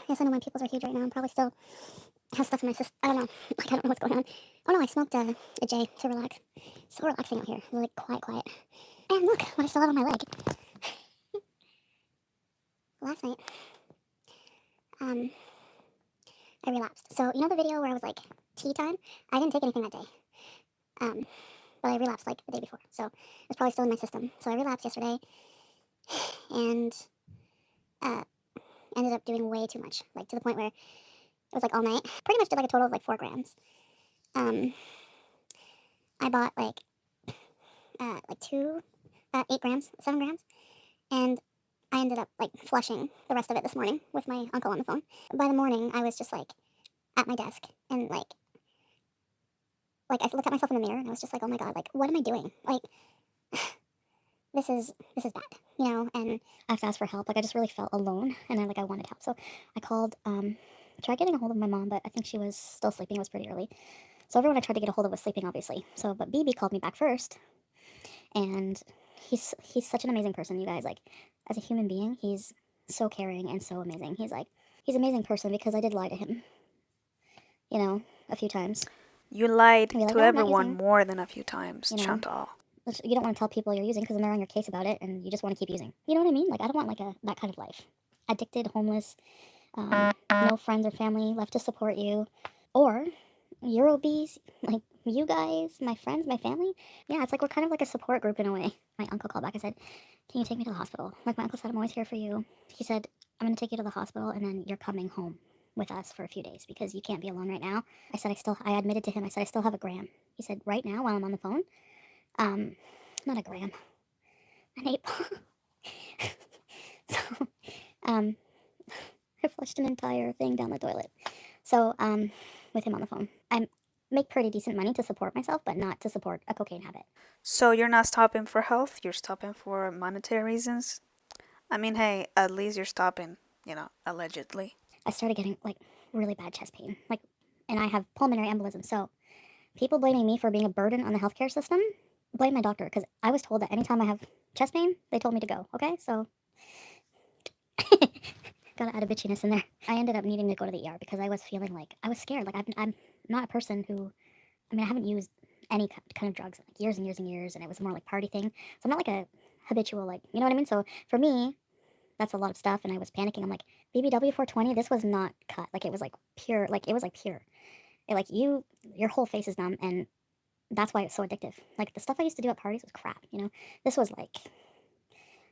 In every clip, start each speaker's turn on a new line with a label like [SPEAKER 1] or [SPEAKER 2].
[SPEAKER 1] Yes, I know my pupils are huge right now. I'm probably still have stuff in my system. I don't know. Like, I don't know what's going on. Oh no, I smoked a J to relax. So relaxing out here. Like, quiet, quiet. And look, what I still have on my leg. Last night, um, I relapsed. So, you know the video where I was like, tea time? I didn't take anything that day. Um, but I relapsed like the day before. So, it's probably still in my system. So, I relapsed yesterday and uh, ended up doing way too much. Like, to the point where it was like all night. Pretty much did like a total of like 4 grams. Um, I bought like 8 grams, 7 grams, and I ended up like flushing the rest of it this morning with my uncle on the phone. By the morning, I was just like at my desk and like I looked at myself in the mirror and I was just like, oh my god, like what am I doing? Like this is bad, you know. And I have to ask for help. Like I just really felt alone, and I wanted help. So I called, tried getting a hold of my mom, but I think she was still sleeping. It was pretty early. So everyone I tried to get a hold of was sleeping, obviously. So but BB called me back first, and he's such an amazing person, you guys. Like as a human being, he's so caring and so amazing. He's an amazing person because I did lie to him, you know, a few times.
[SPEAKER 2] You lied
[SPEAKER 1] And be like,
[SPEAKER 2] to
[SPEAKER 1] no, I'm not
[SPEAKER 2] everyone
[SPEAKER 1] using,
[SPEAKER 2] more than a few times,
[SPEAKER 1] you know.
[SPEAKER 2] Chantal.
[SPEAKER 1] Which you don't want to tell people you're using because then they're on your case about it and you just want to keep using. You know what I mean? Like I don't want like that kind of life. Addicted, homeless, no friends or family left to support you, or you're obese, like you guys, my friends, my family. Yeah, it's like we're kind of like a support group in a way. My uncle called back. I said, can you take me to the hospital? Like my uncle said, I'm always here for you. He said, I'm going to take you to the hospital and then you're coming home with us for a few days because you can't be alone right now. I said, I admitted to him, I said, I still have a gram. He said, right now while I'm on the phone, um, not a gram, an 8 ball. So, um, I flushed an entire thing down the toilet. So, with him on the phone, I make pretty decent money to support myself, but not to support a cocaine habit.
[SPEAKER 2] So you're not stopping for health, you're stopping for monetary reasons? I mean, hey, at least you're stopping, allegedly.
[SPEAKER 1] I started getting like really bad chest pain, and I have pulmonary embolism. So, people blaming me for being a burden on the healthcare system, blame my doctor because I was told that anytime I have chest pain, they told me to go. Okay, so gotta add a bitchiness in there. I ended up needing to go to the ER because I was feeling like I was scared. Like I'm not a person who, I mean, I haven't used any kind of drugs in like years and years and years, and it was more like party thing. So I'm not like a habitual, like, you know what I mean? So for me, that's a lot of stuff, and I was panicking. I'm like, BBW 420, this was not cut. Like it was like pure, like it was like pure. It, like your whole face is numb, and that's why it's so addictive. Like the stuff I used to do at parties was crap, you know? This was like,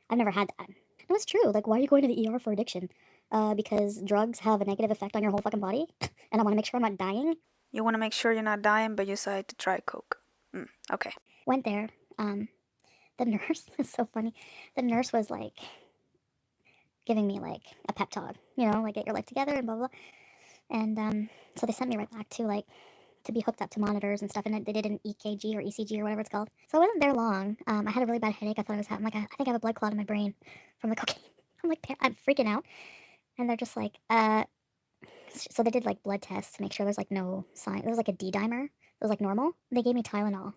[SPEAKER 1] I've never had that. No, it's true. Like, why are you going to the ER for addiction? Because drugs have a negative effect on your whole fucking body, and I want to make sure I'm not dying.
[SPEAKER 2] You want to make sure you're not dying, but you decide to try coke. Okay.
[SPEAKER 1] Went there. Um, the nurse is so funny. The nurse was like giving me like a pep talk, you know, like get your life together and blah blah. And so they sent me right back to like to be hooked up to monitors and stuff, and they did an EKG or ECG or whatever it's called. So I wasn't there long. I had a really bad headache. I thought I was having like I think I have a blood clot in my brain from the cocaine. I'm like I'm freaking out, and they're just like So they did like blood tests to make sure there's like no sign. There was like a D dimer. It was like normal. They gave me Tylenol,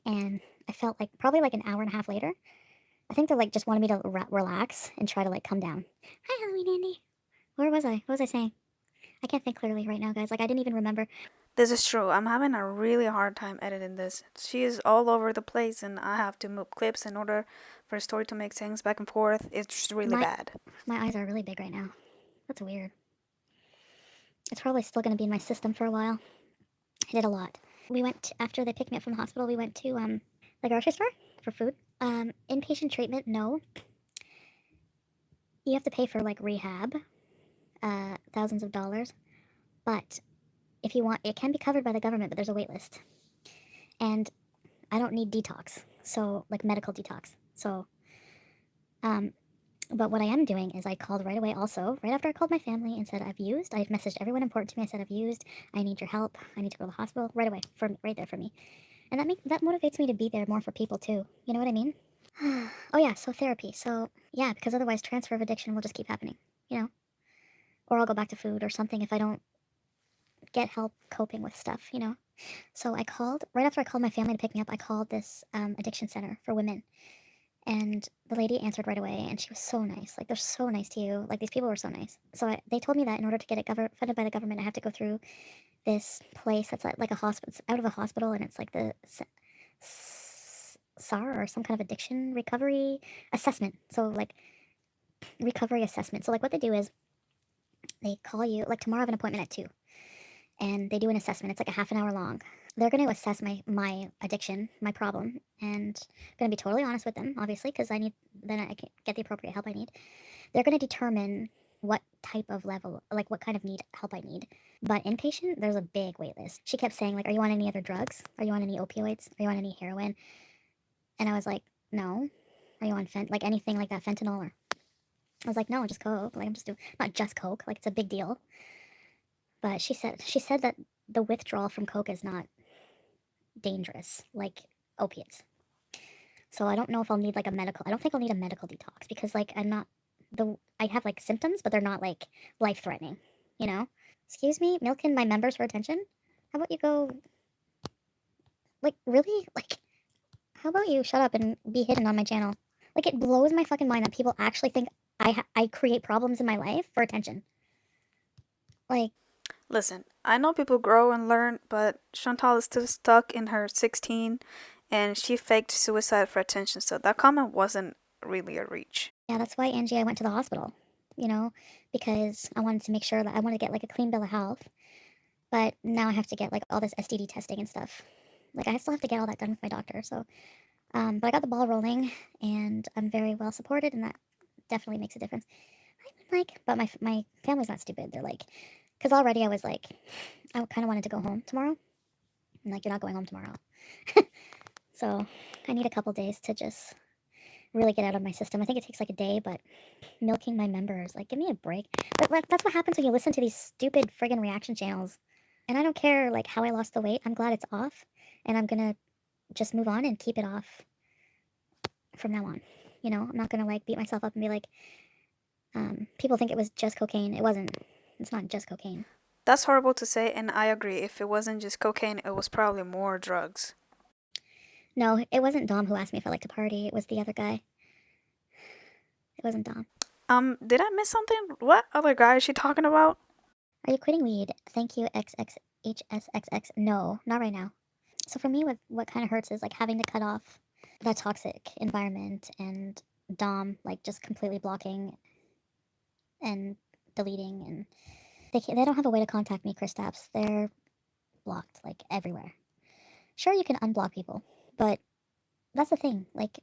[SPEAKER 1] and I felt like probably like an hour and a half later. I think they like just wanted me to relax and try to like come down. Hi, Halloween Andy. Where was I? What was I saying? I can't think clearly right now, guys. Like I didn't even remember.
[SPEAKER 2] This is true. I'm having a really hard time editing this. She is all over the place, and I have to move clips in order for a story to make sense back and forth. It's just really
[SPEAKER 1] My
[SPEAKER 2] bad.
[SPEAKER 1] my eyes are really big right now. That's weird. It's probably still gonna be in my system for a while. I did a lot. We went after they picked me up from the hospital. We went to the grocery store for food. Inpatient treatment, no. You have to pay for like rehab, thousands of dollars. But if you want, it can be covered by the government, but there's a wait list. And I don't need detox, so like medical detox. So, um, but what I am doing is I called right away. Also, right after I called my family and said I've used, I've messaged everyone important to me. I said I've used. I need your help. I need to go to the hospital right away for right there for me. And that motivates me to be there more for people too. You know what I mean? Oh yeah, so therapy. So yeah, because otherwise transfer of addiction will just keep happening. You know, or I'll go back to food or something if I don't get help coping with stuff. You know. So I called right after I called my family to pick me up. I called this addiction center for women, And the lady answered right away, and she was so nice. Like, they're so nice to you. Like, these people were so nice. So they told me that in order to get it funded by the government, I have to go through this place that's like a hospital, it's out of a hospital, and it's like the SAR, or some kind of addiction recovery assessment. So, like, recovery assessment. So, like, what they do is they call you, like, tomorrow I have an appointment at 2, and they do an assessment. It's like a half an hour long. They're going to assess my addiction, my problem, and I'm going to be totally honest with them, obviously, because then I can get the appropriate help I need. They're going to determine what type of level, like what kind of help I need. But inpatient, there's a big wait list. She kept saying, like, are you on any other drugs? Are you on any opioids? Are you on any heroin? And I was like, no. Are you on like anything like that, fentanyl? Or I was like, no, just coke. Like, I'm just doing, not just coke. Like, it's a big deal. But she said that the withdrawal from coke is not dangerous like opiates. So I don't know if I'll need like a medical. I don't think I'll need a medical detox, because like I have like symptoms, but they're not like life threatening. You know? Excuse me, milking my members for attention. How about you go? Like, really? Like, how about you shut up and be hidden on my channel? Like, it blows my fucking mind that people actually think I create problems in my life for attention. Like,
[SPEAKER 2] Listen, I know people grow and learn, but Chantal is still stuck in her 16 and she faked suicide for attention, so that comment wasn't really a reach.
[SPEAKER 1] yeah, that's why, Angie, I went to the hospital. You know, because I wanted to make sure that I want to get like a clean bill of health. But now I have to get like all this STD testing and stuff. Like, I still have to get all that done with my doctor. So, but I got the ball rolling, and I'm very well supported, and that definitely makes a difference. But my family's not stupid. They're like, because already I was like, I kind of wanted to go home tomorrow. I'm like, you're not going home tomorrow. So I need a couple days to just really get out of my system. I think it takes like a day, but milking my members, like, give me a break. But that's what happens when you listen to these stupid friggin' reaction channels. And I don't care like how I lost the weight. I'm glad it's off, and I'm gonna just move on and keep it off from now on. You know, I'm not gonna like beat myself up and be like, people think it was just cocaine. It wasn't. It's not just cocaine.
[SPEAKER 2] That's horrible to say, and I agree. If it wasn't just cocaine, it was probably more drugs.
[SPEAKER 1] No, it wasn't Dom who asked me if I like to party. It was the other guy. It wasn't Dom.
[SPEAKER 2] Did I miss something? What other guy is she talking about?
[SPEAKER 1] Are you quitting weed? Thank you, XXHSXX. No, not right now. So for me, what kind of hurts is like having to cut off that toxic environment, and Dom like just completely blocking and deleting, and they don't have a way to contact me, Chris Stapps. They're blocked like everywhere. Sure, you can unblock people, but that's the thing. Like,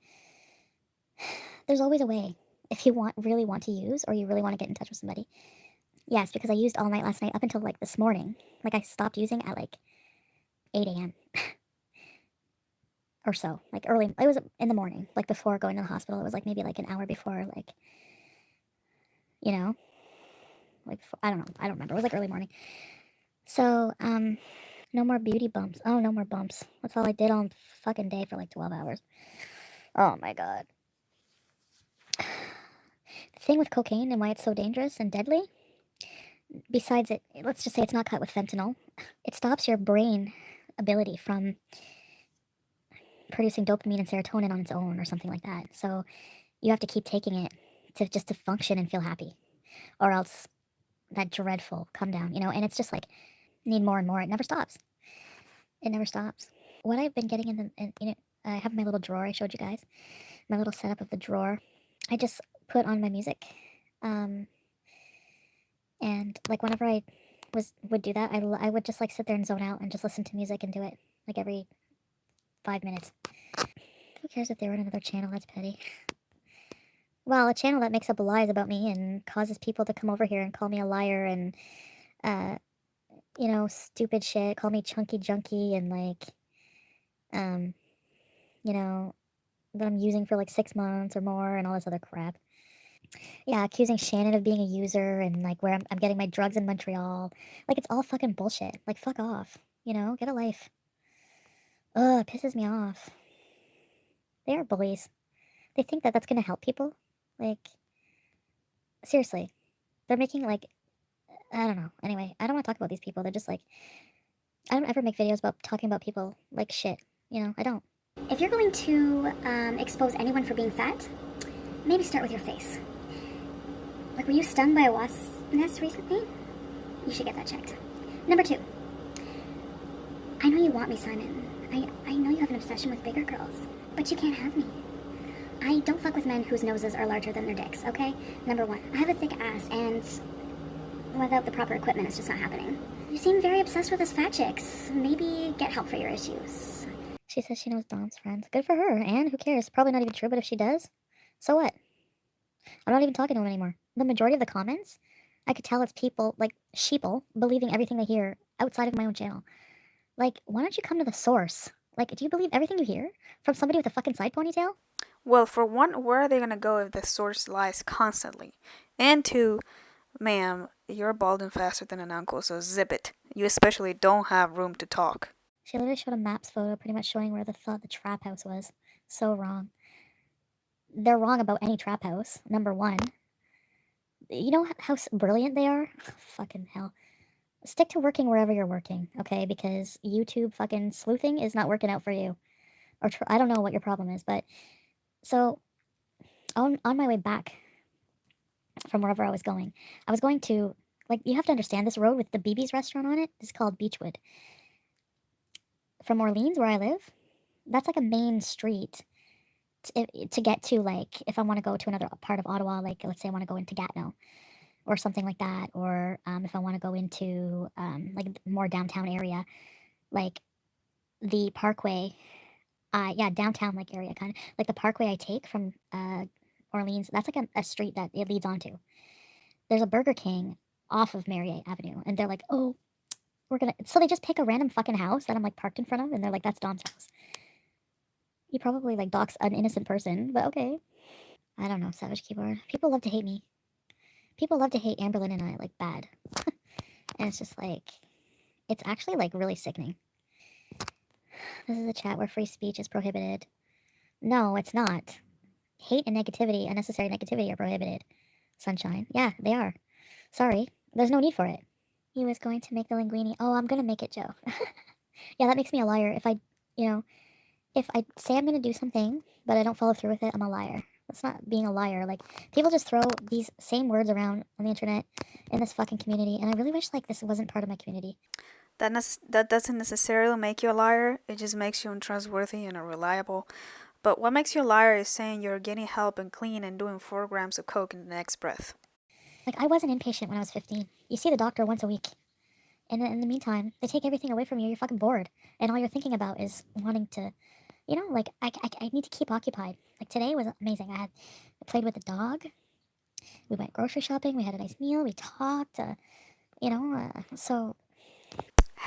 [SPEAKER 1] there's always a way if you really want to use, or you really want to get in touch with somebody. Yes, because I used all night last night up until like this morning. Like, I stopped using at like 8 a.m. or so. Like, early. It was in the morning, like before going to the hospital. It was like maybe like an hour before, like, you know, like, I don't know. I don't remember. It was like early morning. So, no more beauty bumps. Oh, no more bumps. That's all I did all fucking day for like 12 hours. Oh my god. The thing with cocaine and why it's so dangerous and deadly, besides it, let's just say it's not cut with fentanyl, it stops your brain ability from producing dopamine and serotonin on its own or something like that. So you have to keep taking it to function and feel happy, or else that dreadful come down, and it's just like, need more and more. It never stops. It never stops. What I've been getting I have my little drawer I showed you guys, my little setup of the drawer. I just put on my music, and like whenever I would do that, I would just like sit there and zone out and just listen to music and do it like every 5 minutes. Who cares if they run another channel? That's petty. Well, a channel that makes up lies about me and causes people to come over here and call me a liar and, stupid shit, call me chunky junkie, and like, um, that I'm using for like 6 months or more and all this other crap. Yeah, accusing Shannon of being a user, and like where I'm getting my drugs in Montreal. Like, it's all fucking bullshit. Like, fuck off. Get a life. Ugh, it pisses me off. They are bullies. They think that that's gonna help people. Like, seriously. They're making like, I don't know. Anyway, I don't want to talk about these people. They're just like, I don't ever make videos about talking about people like shit. I don't. If you're going to expose anyone for being fat, maybe start with your face. Like, were you stung by a wasp nest recently? You should get that checked. Number 2, I know you want me, Simon. I know you have an obsession with bigger girls, but you can't have me. I don't fuck with men whose noses are larger than their dicks, okay? Number 1, I have a thick ass, and without the proper equipment, it's just not happening. You seem very obsessed with us fat chicks. Maybe get help for your issues. She says she knows Dom's friends. Good for her, and who cares? Probably not even true, but if she does, so what? I'm not even talking to him anymore. The majority of the comments, I could tell it's people, like, sheeple, believing everything they hear outside of my own channel. Like, why don't you come to the source? Like, do you believe everything you hear from somebody with a fucking side ponytail?
[SPEAKER 2] Well, for one, where are they gonna go if the source lies constantly? And two, ma'am, you're balding faster than an uncle, so zip it. You especially don't have room to talk.
[SPEAKER 1] She literally showed a maps photo pretty much showing where they thought the trap house was. So wrong. They're wrong about any trap house, number 1. You know how brilliant they are? Fucking hell. Stick to working wherever you're working, okay? Because YouTube fucking sleuthing is not working out for you. Or I don't know what your problem is, but so on my way back from wherever I was going to, like, you have to understand this road with the BB's restaurant on it is called Beechwood. From Orleans, where I live, that's like a main street to get to, like, if I want to go to another part of Ottawa, like, let's say I want to go into Gatineau or something like that, or if I want to go into like more downtown area, like the Parkway, yeah, downtown like area, kind of like the Parkway I take from Orleans. That's like a street that it leads onto. There's a Burger King off of Marriott Avenue, and they're like, oh, we're gonna. So they just pick a random fucking house that I'm like parked in front of, and they're like, that's Dom's house. You probably like dox an innocent person, but okay. I don't know, Savage Keyboard. People love to hate me. People love to hate Amberlynn and I like bad, and it's just like, it's actually like really sickening. This is a chat where free speech is prohibited. No, it's not. Hate and negativity, unnecessary negativity, are prohibited. Sunshine. Yeah, they are. Sorry. There's no need for it. He was going to make the linguine. Oh, I'm gonna make it, Joe. Yeah, that makes me a liar. You know, if I say I'm gonna do something, but I don't follow through with it, I'm a liar. That's not being a liar. Like, people just throw these same words around on the internet in this fucking community, and I really wish, like, this wasn't part of my community.
[SPEAKER 2] That doesn't necessarily make you a liar, it just makes you untrustworthy and unreliable. But what makes you a liar is saying you're getting help and clean and doing 4 grams of coke in the next breath.
[SPEAKER 1] Like, I was an inpatient when I was 15. You see the doctor once a week. And in the meantime, they take everything away from you. You're fucking bored. And all you're thinking about is wanting to, like, I need to keep occupied. Like, today was amazing. I played with the dog. We went grocery shopping. We had a nice meal. We talked, so.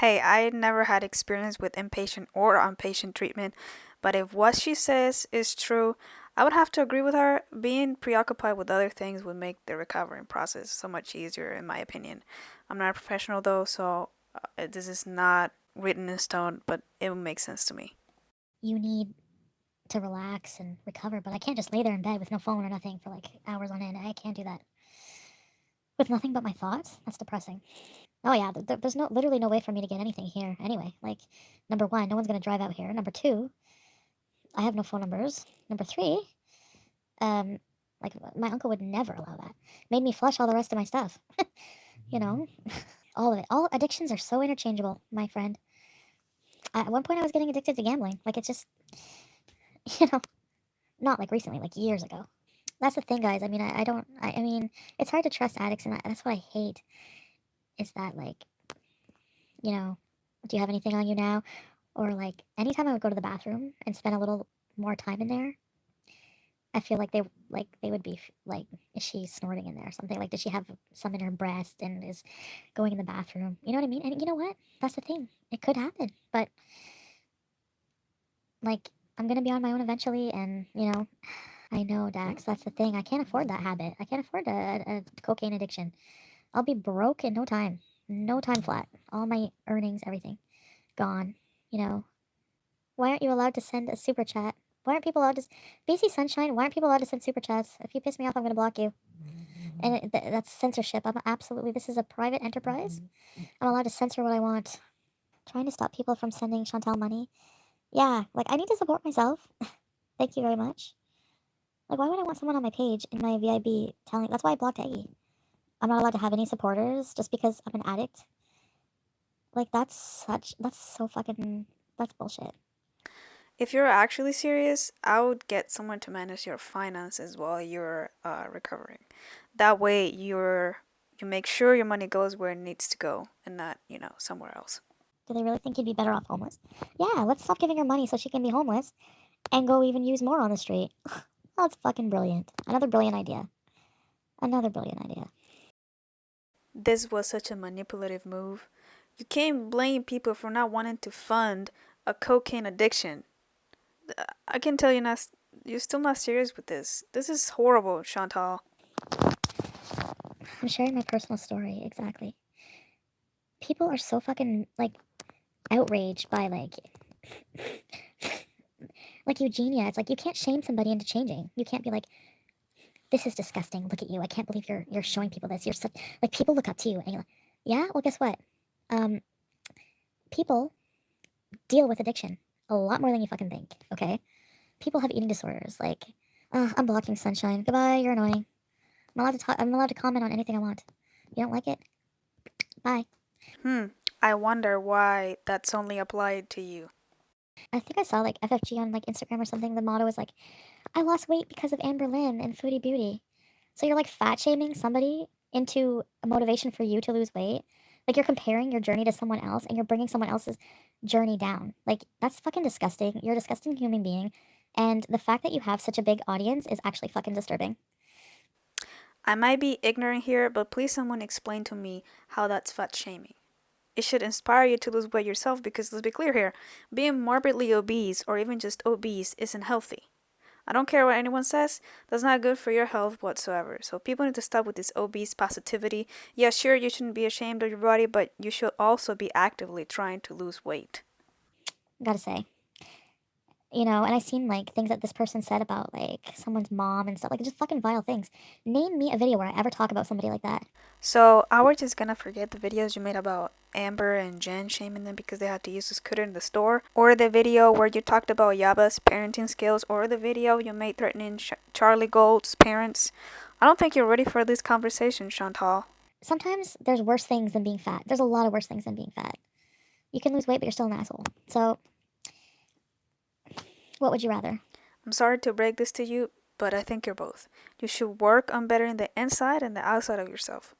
[SPEAKER 2] Hey, I never had experience with inpatient or outpatient treatment, but if what she says is true, I would have to agree with her. Being preoccupied with other things would make the recovering process so much easier, in my opinion. I'm not a professional though, so this is not written in stone, but it would make sense to me.
[SPEAKER 1] You need to relax and recover, but I can't just lay there in bed with no phone or nothing for like hours on end. I can't do that. With nothing but my thoughts? That's depressing. Oh yeah, there's literally no way for me to get anything here anyway. Like, number 1, no one's gonna drive out here. Number 2, I have no phone numbers. Number 3, um, like, my uncle would never allow that. Made me flush all the rest of my stuff. you know, all of it. All addictions are so interchangeable, my friend. At one point, I was getting addicted to gambling. Like, it's just, you know, not like recently, like years ago. That's the thing, guys. I mean, I don't. I mean, it's hard to trust addicts, and that's what I hate. Is that, like, do you have anything on you now? Or, like, anytime I would go to the bathroom and spend a little more time in there, I feel like they would be like, is she snorting in there or something? Like, does she have some in her breast and is going in the bathroom? You know what I mean? And you know what? That's the thing. It could happen, but, like, I'm gonna be on my own eventually, and I know, Dax. That's the thing. I can't afford that habit. I can't afford a cocaine addiction. I'll be broke in no time. No time flat. All my earnings, everything, gone. You know. Why aren't you allowed to send a super chat? Why aren't people allowed to? BC Sunshine. Why aren't people allowed to send super chats? If you piss me off, I'm gonna block you. And that's censorship. I'm absolutely. This is a private enterprise. I'm allowed to censor what I want. Trying to stop people from sending Chantal money. Yeah, like I need to support myself. Thank you very much. Like, why would I want someone on my page in my VIB telling? That's why I blocked Eggy. I'm not allowed to have any supporters just because I'm an addict. Like, that's so fucking, that's bullshit.
[SPEAKER 2] If you're actually serious, I would get someone to manage your finances while you're recovering. That way, you make sure your money goes where it needs to go and not, somewhere else.
[SPEAKER 1] Do they really think you'd be better off homeless? Yeah, let's stop giving her money so she can be homeless and go even use more on the street. That's fucking brilliant. Another brilliant idea. Another brilliant idea.
[SPEAKER 2] This was such a manipulative move. You can't blame people for not wanting to fund a cocaine addiction. I can tell you're still not serious with this. This is horrible, Chantal.
[SPEAKER 1] I'm sharing my personal story, exactly. People are so fucking, like, outraged by, like Eugenia. It's like, you can't shame somebody into changing. You can't be like, this is disgusting. Look at you. I can't believe you're showing people this. You're such, like, people look up to you. And you're like, yeah? Well, guess what? Um, people deal with addiction a lot more than you fucking think, okay? People have eating disorders. Like, I'm blocking Sunshine. Goodbye, you're annoying. I'm allowed to comment on anything I want. You don't like it? Bye.
[SPEAKER 2] Hmm. I wonder why that's only applied to you.
[SPEAKER 1] I think I saw like FFG on like Instagram or something. The motto was like, I lost weight because of Amber Lim and Foodie Beauty. So you're like fat shaming somebody into a motivation for you to lose weight. Like you're comparing your journey to someone else and you're bringing someone else's journey down. Like that's fucking disgusting. You're a disgusting human being. And the fact that you have such a big audience is actually fucking disturbing.
[SPEAKER 2] I might be ignorant here, but please someone explain to me how that's fat shaming. It should inspire you to lose weight yourself because let's be clear here, being morbidly obese or even just obese isn't healthy. I don't care what anyone says, that's not good for your health whatsoever. So people need to stop with this obese positivity. Yeah, sure, you shouldn't be ashamed of your body, but you should also be actively trying to lose weight.
[SPEAKER 1] Gotta say. You know, and I seen like things that this person said about like someone's mom and stuff, like just fucking vile things. Name me a video where I ever talk about somebody like that.
[SPEAKER 2] So are we just gonna forget the videos you made about Amber and Jen shaming them because they had to use the scooter in the store? Or the video where you talked about Yaba's parenting skills? Or the video you made threatening Charlie Gold's parents? I don't think you're ready for this conversation, Chantal.
[SPEAKER 1] Sometimes there's worse things than being fat. There's a lot of worse things than being fat. You can lose weight, but you're still an asshole. So, what would you rather?
[SPEAKER 2] I'm sorry to break this to you, but I think you're both. You should work on bettering the inside and the outside of yourself.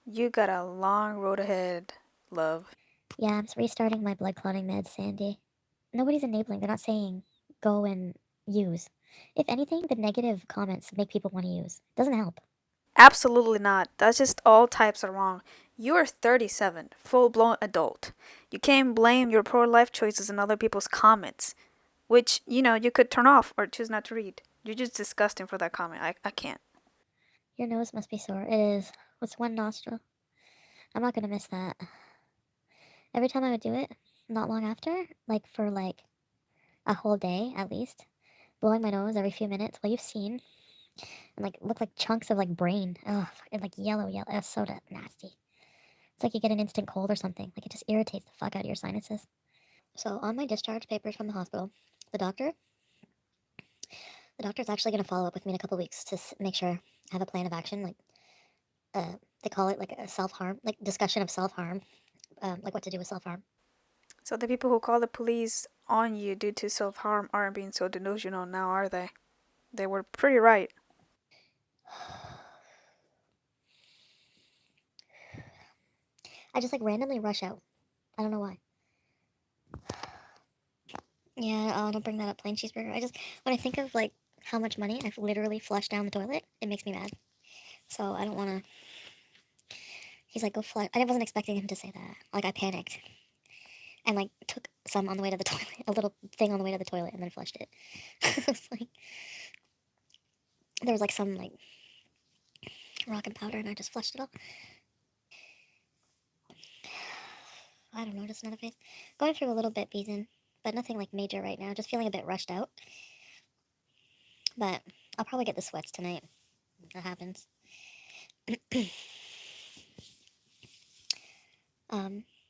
[SPEAKER 2] You got a long road ahead, love.
[SPEAKER 1] Yeah, I'm restarting my blood clotting meds, Sandy. Nobody's enabling. They're not saying go and use. If anything, the negative comments make people want to use. Doesn't help.
[SPEAKER 2] Absolutely not. That's just all types are wrong. You are 37, full blown adult. You can't blame your pro life choices on other people's comments, which, you could turn off or choose not to read. You're just disgusting for that comment. I can't.
[SPEAKER 1] Your nose must be sore. It is. What's one nostril? I'm not gonna miss that. Every time I would do it, not long after, like for like a whole day at least, blowing my nose every few minutes. Well, you've seen, and like look like chunks of like brain. Ugh, and like yellow, yellow. It's so nasty. It's like you get an instant cold or something. Like it just irritates the fuck out of your sinuses. So on my discharge papers from the hospital, the doctor, the doctor's actually gonna follow up with me in a couple weeks to make sure I have a plan of action. Like, they call it like a self harm, like discussion of self harm, like what to do with self harm.
[SPEAKER 2] So the people who call the police on you due to self harm aren't being so delusional now, are they? They were pretty right.
[SPEAKER 1] I just like randomly rush out. I don't know why. Yeah, don't bring that up, plain cheeseburger. I just when I think of like how much money I've literally flushed down the toilet, it makes me mad. So I don't want to. He's like, go flush. I wasn't expecting him to say that. Like I panicked and like took some on the way to the toilet, a little thing on the way to the toilet, and then flushed it. It's like there was like some like rock and powder, and I just flushed it all. I don't know, just another phase. Going through a little bit, Beeson, but nothing like major right now. Just feeling a bit rushed out. But I'll probably get the sweats tonight. That happens. That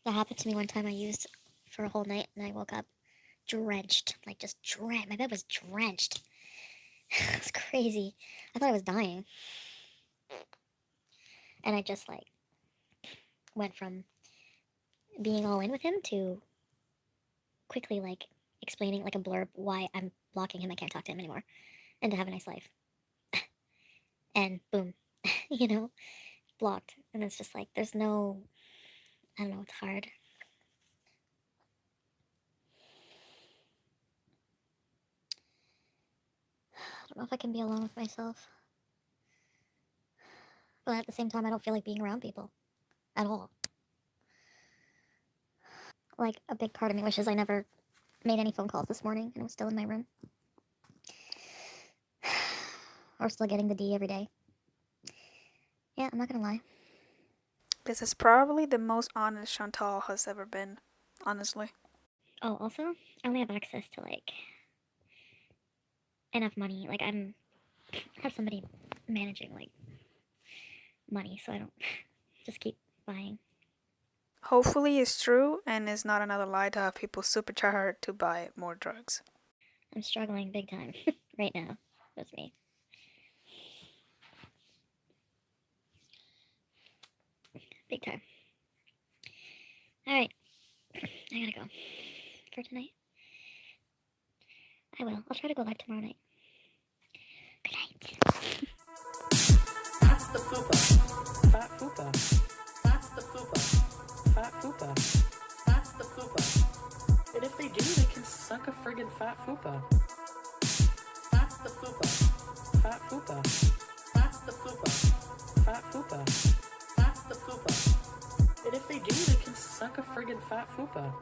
[SPEAKER 1] happened to me one time. I used for a whole night, and I woke up drenched, like just drenched. My bed was drenched. It was crazy. I thought I was dying. And I just like went from being all in with him to quickly like explaining like a blurb why I'm blocking him. I can't talk to him anymore and to have a nice life. And boom, you know, blocked. And it's just like, there's no, I don't know, it's hard. I don't know if I can be alone with myself. But at the same time, I don't feel like being around people at all. Like, a big part of me wishes I never made any phone calls this morning and I was still in my room. Or still getting the D every day. Yeah, I'm not gonna lie.
[SPEAKER 2] This is probably the most honest Chantal has ever been, honestly.
[SPEAKER 1] Oh, also, I only have access to like enough money. Like, I have somebody managing like money, so I don't just keep buying.
[SPEAKER 2] Hopefully it's true and it's not another lie to have people supercharge her to buy more drugs.
[SPEAKER 1] I'm struggling big time right now. That's me. Big time. Alright, I gotta go for tonight. I will. I'll try to go live tomorrow night. Good night.
[SPEAKER 3] That's the fupa. Fat fupa. That's the fupa. Fat fupa. That's the fupa. And if they do, they can suck a friggin' fat fupa. That's the fupa. Fat fupa. That's the fupa. Fat fupa. That's the fupa. And if they do, they can suck a friggin' fat fupa.